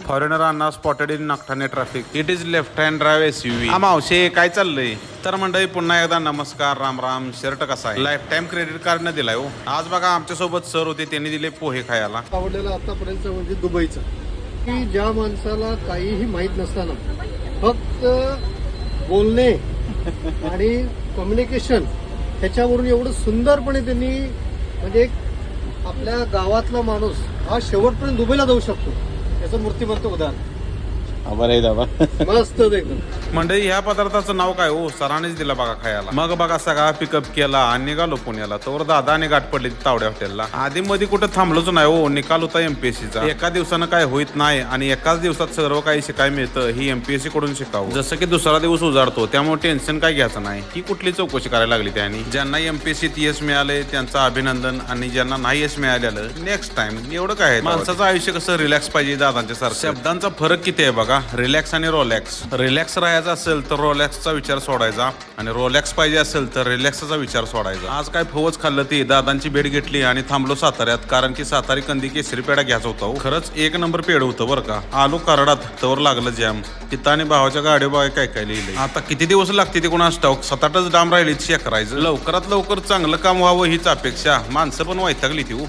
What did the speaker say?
फॉरेनरांना spotted in Nagthane traffic. It is left hand drive SUV. मावशे काय चाललंय? तर मंडळी पुन्हा एकदा नमस्कार, राम राम. शर्ट कसा आहे? लाईफ टाइम क्रेडिट कार्ड न दिलाय हो. आज बघा आमच्या सोबत सर होते, त्यांनी दिले पोहे खायला. आवडलेला आतापर्यंत म्हणजे दुबईचं, की ज्या माणसाला काहीही माहीत नसताना फक्त बोलणे आणि कम्युनिकेशन ह्याच्यावरून एवढं सुंदरपणे त्यांनी म्हणजे एक आपल्या गावातला माणूस हा शेवटपर्यंत दुबईला जाऊ शकतो याचं मूर्तिमंत उदाहरण. मस्त एकदम. मंडळी ह्या पदार्थाचं नाव काय हो? सरांनीच दिला बघा खायला. मग बघा सगळा पिकअप केला आणि निघालो पुण्याला. तर दादा आणि गाठ पडली तावड्या हॉटेलला. आधी मध्ये कुठं थांबलोच नाही हो. निकाल होता एमपीएससीचा. एका दिवसानं काय होत नाही आणि एकाच दिवसात सर्व काही शिकाय मिळतं ही एमपीएससी कडून शिकावं. जसं की दुसरा दिवस उजाडतो, त्यामुळे टेन्शन काय घ्यायचं नाही. ही कुठली चौकशी करायला लागली त्यांनी. ज्यांना एमपीएससीत यश मिळाले त्यांचं अभिनंदन आणि ज्यांना नाही यश मिळालेलं नेक्स्ट टाइम. एवढं काय, माणसाचं आयुष्य कसं रिलॅक्स पाहिजे दादांच्या सारखं. शब्दांचा फरक किती आहे बघा. रिलॅक्स आणि रोलॅक्स. रिलॅक्स राहायचं असेल तर रोलॅक्सचा विचार सोडायचा आणि रोलॅक्स पाहिजे असेल तर रिलॅक्सचा विचार सोडायचा. आज काय फवच खाल्लं ती. दादांची भेट घेतली आणि थांबलो साताऱ्यात, कारण की सातारी कंदी केसरी पेढा घ्यायचा होता. खरंच एक नंबर पेढ होतं बरं का. आलो कराडात तवर लागलं जॅम. तिथं आणि भावाच्या गाडी बघा काय काय लिहिलंय. आता किती दिवस लागते ते कोणा स्टॉक. 7-8च डाम राहिली चेक करायचं. लवकरात लवकर चांगलं काम व्हावं हीच अपेक्षा. माणसं पण वैतागली ती हो.